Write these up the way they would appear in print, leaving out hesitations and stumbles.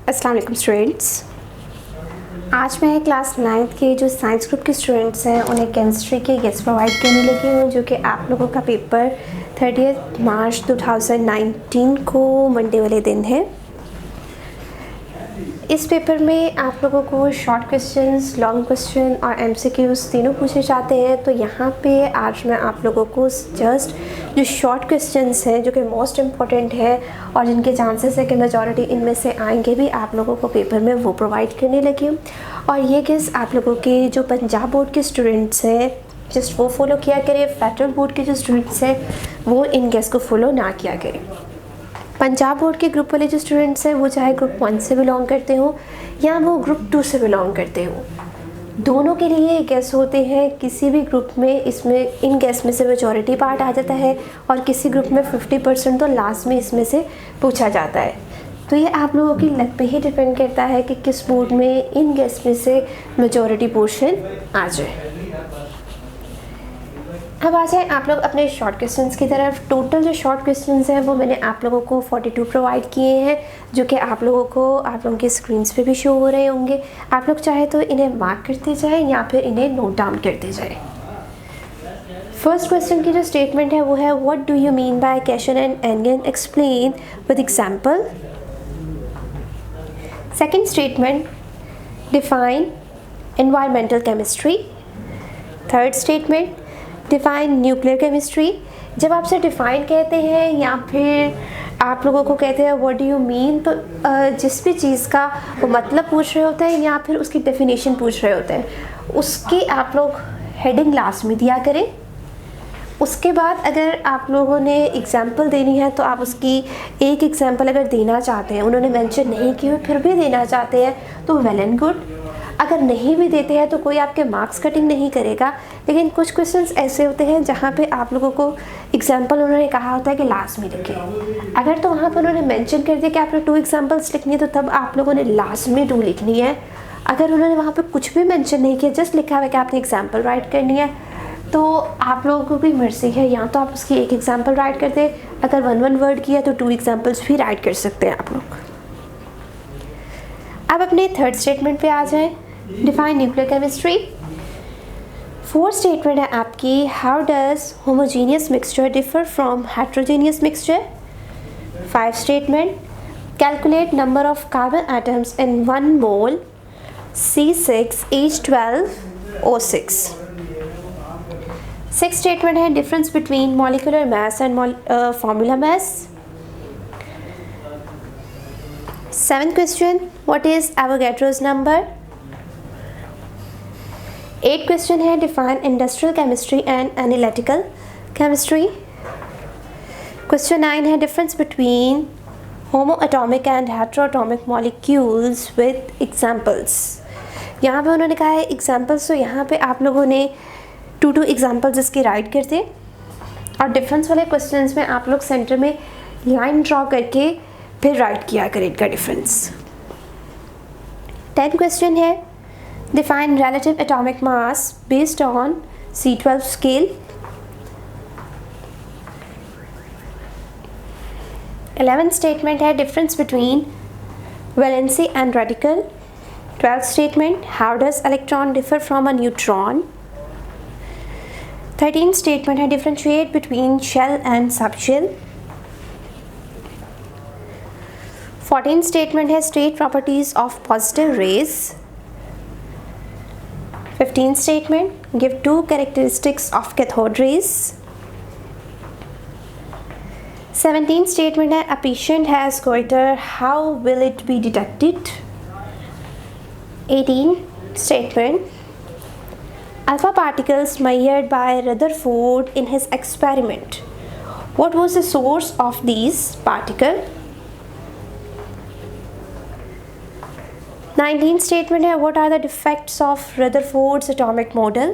अस्सलाम वालेकुम स्टूडेंट्स। आज मैं क्लास 9th के जो साइंस ग्रुप के स्टूडेंट्स हैं उन्हें केमिस्ट्री के गेस्ट प्रोवाइड करने लगी हूँ, जो कि आप लोगों का पेपर 30 मार्च 2019 को मंडे वाले दिन है। इस पेपर में आप लोगों को शॉर्ट क्वेश्चंस, लॉन्ग क्वेश्चन और एमसीक्यूज़ तीनों पूछे जाते हैं। तो यहाँ पे आज मैं आप लोगों को जस्ट जो शॉर्ट क्वेश्चंस हैं जो कि मोस्ट इम्पॉर्टेंट है और जिनके चांसेस है कि मेजॉरिटी इनमें से आएंगे भी, आप लोगों को पेपर में वो प्रोवाइड करने लगी हूँ। और ये गेस आप लोगों के जो पंजाब बोर्ड के स्टूडेंट्स हैं जस्ट वो फॉलो किया करें। फेडरल बोर्ड के जो स्टूडेंट्स हैं वो इन गेस को फॉलो ना किया करें। पंजाब बोर्ड के ग्रुप वाले जो स्टूडेंट्स हैं वो चाहे ग्रुप 1 से बिलोंग करते हो या वो ग्रुप 2 से बिलोंग करते हो, दोनों के लिए गेस होते हैं। किसी भी ग्रुप में इसमें इन गेस में से मेजॉरिटी पार्ट आ जाता है और किसी ग्रुप में 50% तो लास्ट में इसमें से पूछा जाता है। तो ये आप लोगों की लक पे ही डिपेंड करता है कि किस बोर्ड में इन गेस में से मेजॉरिटी पोर्शन आ जाए। अब आ जाए आप लोग अपने शॉर्ट क्वेश्चंस की तरफ। टोटल जो शॉर्ट क्वेश्चंस हैं वो मैंने आप लोगों को 42 प्रोवाइड किए हैं, जो कि आप लोगों की स्क्रीन्स पे भी शो हो रहे होंगे। आप लोग चाहे तो इन्हें मार्क करते जाएं या फिर इन्हें नोट डाउन करते जाएं। फर्स्ट क्वेश्चन की जो स्टेटमेंट है वो है, what do you mean by cation and एंगन, explain with example. Second statement, define environmental chemistry. Third statement, define nuclear chemistry. जब आपसे डिफाइन कहते हैं या फिर आप लोगों को कहते हैं व्हाट डू यू मीन, तो जिस भी चीज़ का वो मतलब पूछ रहे होते हैं या फिर उसकी डेफिनेशन पूछ रहे होते हैं, उसकी आप लोग हेडिंग लास्ट में दिया करें। उसके बाद अगर आप लोगों ने एग्जाम्पल देनी है तो आप उसकी एक एग्जाम्पल अगर देना चाहते हैं, उन्होंने मेंशन नहीं की हो फिर भी देना चाहते हैं तो वेल एंड गुड। अगर नहीं भी देते हैं तो कोई आपके मार्क्स कटिंग नहीं करेगा। लेकिन कुछ क्वेश्चंस ऐसे होते हैं जहाँ पे आप लोगों को एग्जाम्पल उन्होंने कहा होता है कि लास्ट में लिखें। अगर तो वहाँ पर उन्होंने मेंशन कर दिया कि आपने 2 एग्जाम्पल्स लिखनी है तो तब आप लोगों ने लास्ट में 2 लिखनी है। अगर उन्होंने वहाँ पर कुछ भी मेंशन नहीं किया, जस्ट लिखा हुआ कि आपने एग्जाम्पल राइट करनी है, तो आप लोगों की मर्ज़ी है। या तो आप उसकी एक एग्जाम्पल राइट कर दें, अगर 1 वर्ड की है तो 2 एग्जाम्पल्स भी राइट कर सकते हैं आप लोग। अब अपने थर्ड स्टेटमेंट पे आ जाएं, define nuclear chemistry. Fourth statement है आपकी, how does homogeneous mixture differ from heterogeneous mixture. 5 statement, calculate number of carbon atoms in 1 mole C6H12O6। 6 statement है, difference between molecular mass and formula mass. 7th question, what is Avogadro's number. 8 question है, define industrial chemistry and analytical chemistry. Question 9 है, difference between homoatomic and heteroatomic molecules with examples. यहाँ पे उन्होंने कहा है examples, तो यहाँ पे आप लोगों ने 2 एग्जांपल्स इसके राइट करते और डिफरेंस वाले क्वेश्चंस में आप लोग सेंटर में लाइन ड्रॉ करके फिर राइट किया करें इनका डिफरेंस। 10th क्वेश्चन है, define relative atomic mass based on C12 scale. 11th statement है, difference between valency and radical. 12th statement, how does electron differ from a neutron. 13th statement है, differentiate between shell and subshell. 14th statement है, state properties of positive rays. 15th statement, give 2 characteristics of cathode rays. 17th statement है, a patient has goiter, how will it be detected. 18th statement, alpha particles measured by Rutherford in his experiment, what was the source of these particles. 19th statement है, what are the defects of Rutherford's atomic model.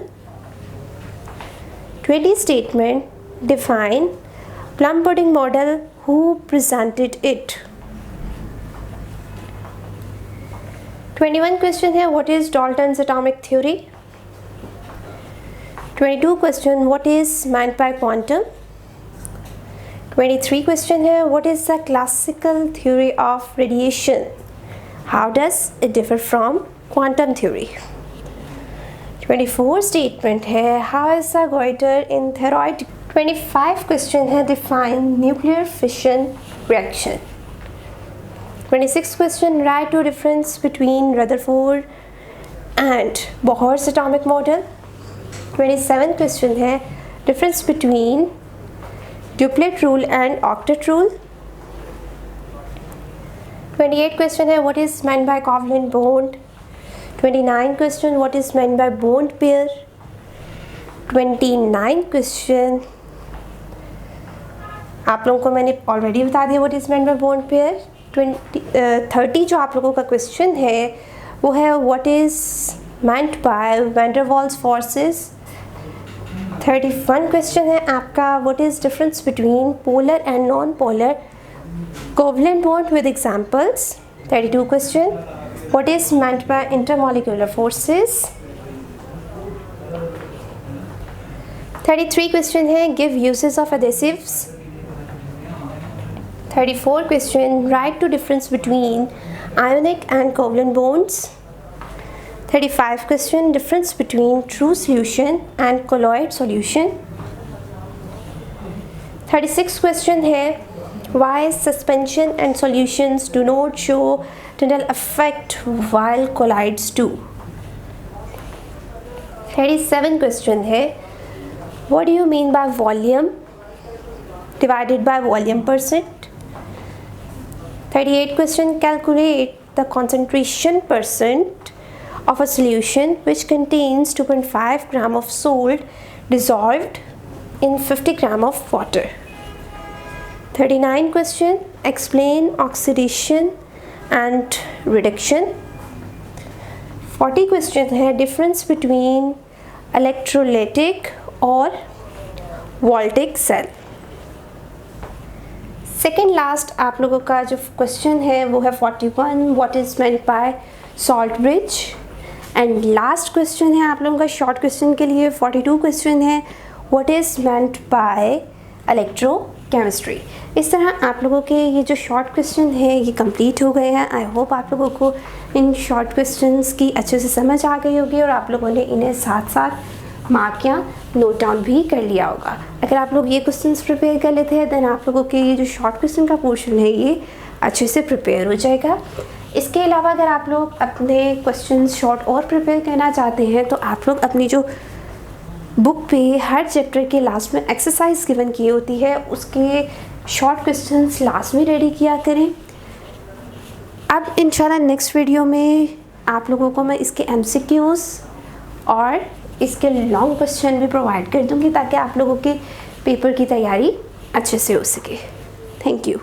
20th statement, define plum pudding model, who presented it. 21 question है, what is Dalton's atomic theory. 22 question, what is meant by quantum. 23 question है, what is the classical theory of radiation. How does it differ from quantum theory. 24 statement है how is the goitre in thyroid. 25 question है define nuclear fission reaction. 26 question write two difference between Rutherford and Bohr's atomic model. 27 question है difference between duplet rule and octet rule. 28 question है what is meant by covalent bond. 29 question what is meant by bond pair. 29 question आप लोगों को मैंने already बता दिया what is meant by bond pair. 30 जो आप लोगों का क्वेश्चन है वो है what is meant by van der Waals forces. 31 question है आपका what is difference between polar and non polar covalent bond with examples. 32 question what is meant by intermolecular forces. 33 question है give uses of adhesives. 34 question write to difference between ionic and covalent bonds. 35 question difference between true solution and colloid solution. 36 question है why suspension and solutions do not show Tyndall effect while colloids do. 37 question है what do you mean by volume divided by volume percent. 38 question calculate the concentration percent of a solution which contains 2.5 gram of salt dissolved in 50 gram of water. 39 question explain oxidation and reduction. 40 question है difference between electrolytic और voltaic cell. Second last आप लोगों का जो question है वो है 41 what is meant bye salt bridge. And last question है आप लोगों का शॉर्ट क्वेश्चन के लिए 42 क्वेश्चन है what is meant bye electrochemistry. इस तरह आप लोगों के ये जो शॉर्ट क्वेश्चन है ये कंप्लीट हो गए हैं। आई होप आप लोगों को इन शॉर्ट क्वेश्चंस की अच्छे से समझ आ गई होगी और आप लोगों ने इन्हें साथ साथ मार्क या नोट डाउन भी कर लिया होगा। अगर आप लोग ये क्वेश्चंस प्रिपेयर कर लेते हैं देन आप लोगों के ये जो शॉर्ट क्वेश्चन का पोर्शन है ये अच्छे से प्रिपेयर हो जाएगा। इसके अलावा अगर आप लोग अपने क्वेश्चंस शॉर्ट और प्रिपेयर करना चाहते हैं तो आप लोग अपनी जो बुक पे हर चैप्टर के लास्ट में एक्सरसाइज गिवन की होती है उसके शॉर्ट क्वेश्चंस लास्ट में रेडी किया करें। अब इंशाल्लाह नेक्स्ट वीडियो में आप लोगों को मैं इसके MCQs और इसके लॉन्ग क्वेश्चन भी प्रोवाइड कर दूंगी ताकि आप लोगों के पेपर की तैयारी अच्छे से हो सके। Thank you.